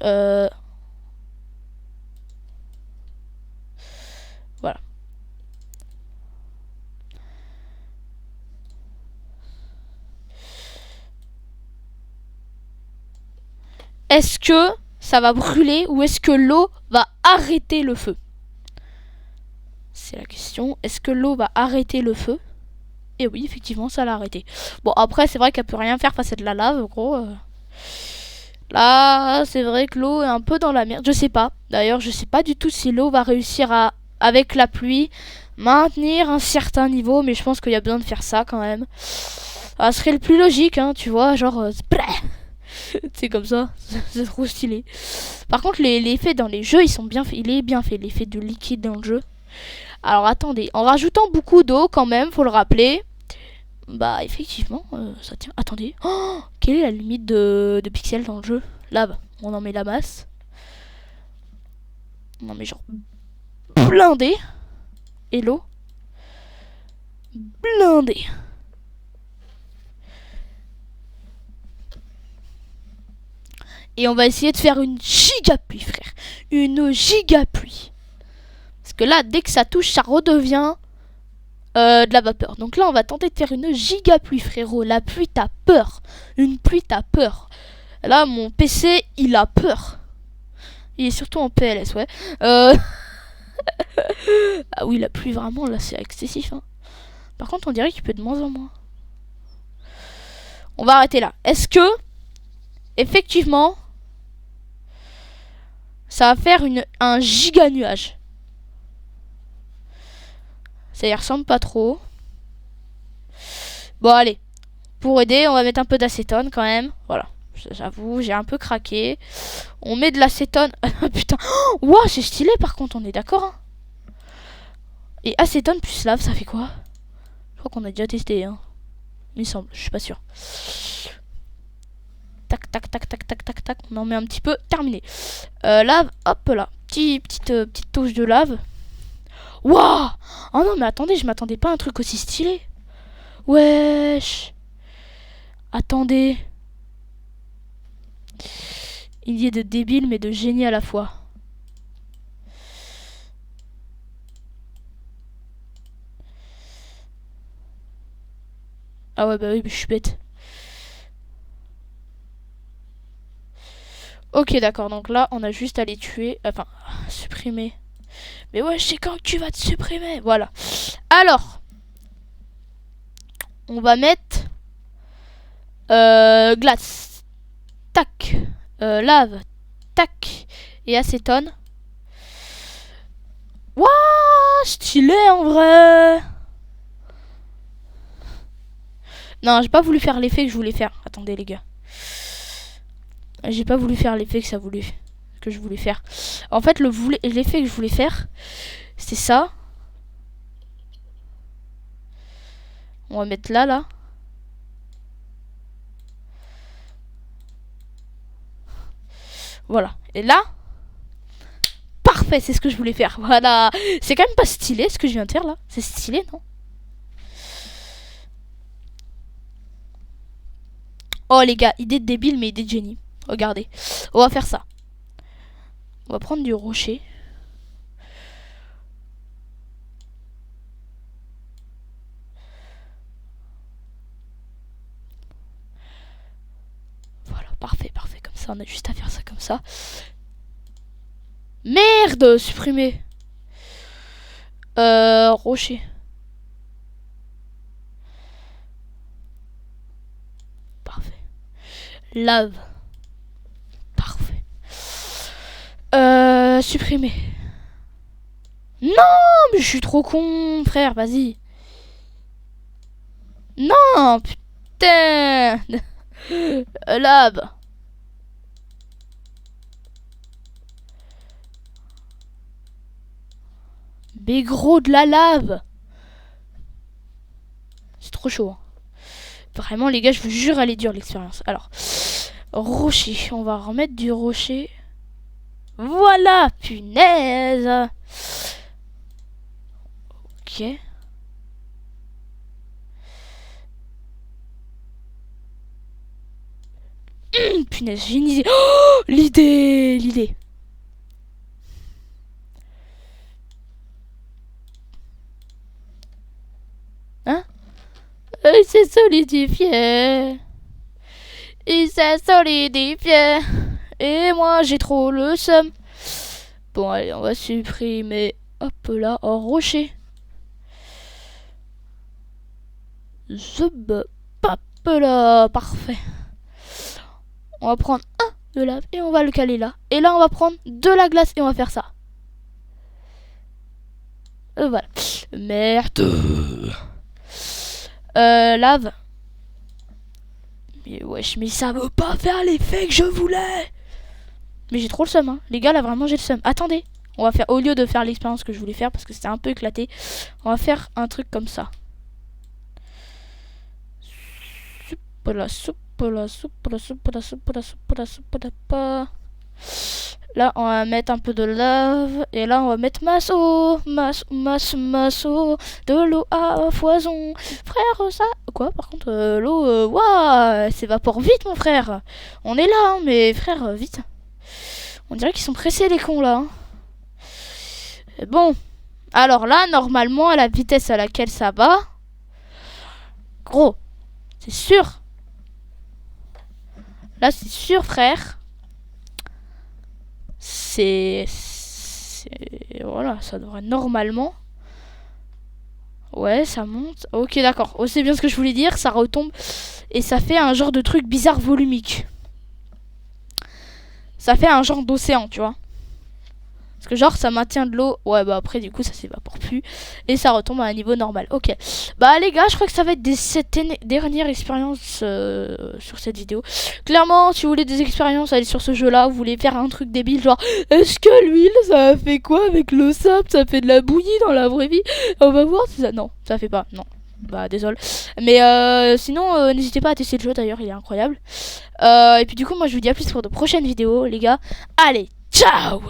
Voilà. Est-ce que ça va brûler ou est-ce que l'eau va arrêter le feu? C'est la question. Est-ce que l'eau va arrêter le feu? Et oui, effectivement, ça l'a arrêté. Bon, après, c'est vrai qu'elle peut rien faire face à de la lave, gros. Là, c'est vrai que l'eau est un peu dans la merde. Je sais pas. D'ailleurs, je sais pas du tout si l'eau va réussir à, avec la pluie, maintenir un certain niveau. Mais je pense qu'il y a besoin de faire ça quand même. Ça serait le plus logique, hein, tu vois. Genre, c'est comme ça. C'est trop stylé. Par contre, les effets dans les jeux, ils sont bien faits. Il est bien fait, l'effet de liquide dans le jeu. Alors, attendez. En rajoutant beaucoup d'eau quand même, faut le rappeler. Bah effectivement, ça tient. Attendez. Oh, quelle est la limite de pixels dans le jeu? Lave. On en met la masse. On en met genre blindé. Et l'eau. Blindé. Et on va essayer de faire une giga pluie, frère. Une giga pluie. Parce que là, dès que ça touche, ça redevient de la vapeur. Donc là, on va tenter de faire une giga pluie, frérot. La pluie, t'as peur. Une pluie, t'as peur. Là, mon PC, il a peur. Il est surtout en PLS, ouais. Ah oui, la pluie, vraiment, là, c'est excessif. Hein. Par contre, on dirait qu'il peut de moins en moins. On va arrêter là. Est-ce que, effectivement, ça va faire un giga nuage? Ça y ressemble pas trop. Bon, allez. Pour aider, on va mettre un peu d'acétone quand même. Voilà. J'avoue, j'ai un peu craqué. On met de l'acétone. Putain. Wow, c'est stylé par contre, on est d'accord. Hein. Et acétone plus lave, ça fait quoi? Je crois qu'on a déjà testé. Hein. Il me semble, je suis pas sûr. Tac, tac, tac, tac, tac, tac, tac. On en met un petit peu. Terminé. Lave, hop là. Petite touche de lave. Waouh! Oh non, mais attendez, je m'attendais pas à un truc aussi stylé. Wesh. Attendez. Idée de débile, mais de génie à la fois. Ah ouais, bah oui, je suis bête. Ok, d'accord, donc là, on a juste à les tuer. Enfin, supprimer. Mais ouais, je sais quand tu vas te supprimer. Voilà. Alors, on va mettre glace. Tac. Lave. Tac. Et acétone. Wouah, stylé en vrai. Non, j'ai pas voulu faire l'effet que je voulais faire. Attendez, les gars. J'ai pas voulu faire l'effet que je voulais faire. En fait, l'effet que je voulais faire, c'est ça. On va mettre là. Voilà. Et là, parfait, c'est ce que je voulais faire. Voilà. C'est quand même pas stylé ce que je viens de faire là. C'est stylé, non? Oh les gars, idée de débile mais idée de génie. Regardez. On va faire ça. On va prendre du rocher. Voilà, parfait. Comme ça, on a juste à faire ça comme ça. Merde, supprimer. Rocher. Parfait. Lave. Parfait. Supprimer. Non, mais je suis trop con, frère, vas-y. Non, putain. Lave. Mais gros, de la lave. trop chaud. Hein. Vraiment, les gars, je vous jure, elle est dure l'expérience. Alors, rocher. On va remettre du rocher. Voilà, punaise. Ok. Punaise, j'ai une idée. Oh, l'idée. Hein? Il s'est solidifié. Il s'est solidifié. Et moi, j'ai trop le seum. Bon, allez, on va supprimer. Hop là, en rocher. Zub. Hop là, parfait. On va prendre un de lave et on va le caler là. Et là, on va prendre de la glace et on va faire ça. Voilà. Merde. Lave. Mais wesh, mais ça veut pas faire l'effet que je voulais. Mais j'ai trop le seum, hein. Les gars, là, vraiment, j'ai le seum. Attendez. On va faire, au lieu de faire l'expérience que je voulais faire, parce que c'était un peu éclaté, on va faire un truc comme ça. Là, on va mettre un peu de lave. Et là, on va mettre masso de l'eau à foison. Frère, ça... Quoi, par contre, l'eau... Waouh, s'évapore vite, mon frère. On est là, hein, mais frère, vite. On dirait qu'ils sont pressés, les cons, là. Hein. Bon. Alors là, normalement, à la vitesse à laquelle ça va... Gros, c'est sûr. Là, c'est sûr, frère. C'est... Voilà, ça devrait normalement... Ouais, ça monte. Ok, d'accord. Oh, c'est bien ce que je voulais dire. Ça retombe. Et ça fait un genre de truc bizarre volumique. Ça fait un genre d'océan, tu vois. Parce que genre, ça maintient de l'eau. Ouais, bah après, du coup, ça s'évapore plus. Et ça retombe à un niveau normal. Ok. Bah les gars, je crois que ça va être cette dernière expérience sur cette vidéo. Clairement, si vous voulez des expériences, allez sur ce jeu-là. Vous voulez faire un truc débile, genre, est-ce que l'huile, ça fait quoi avec le sable? Ça fait de la bouillie dans la vraie vie? On va voir si ça... Non, ça fait pas. Non. Bah désolé. Mais sinon, n'hésitez pas à tester le jeu d'ailleurs, il est incroyable. Et puis du coup, moi je vous dis à plus pour de prochaines vidéos, les gars. Allez, ciao!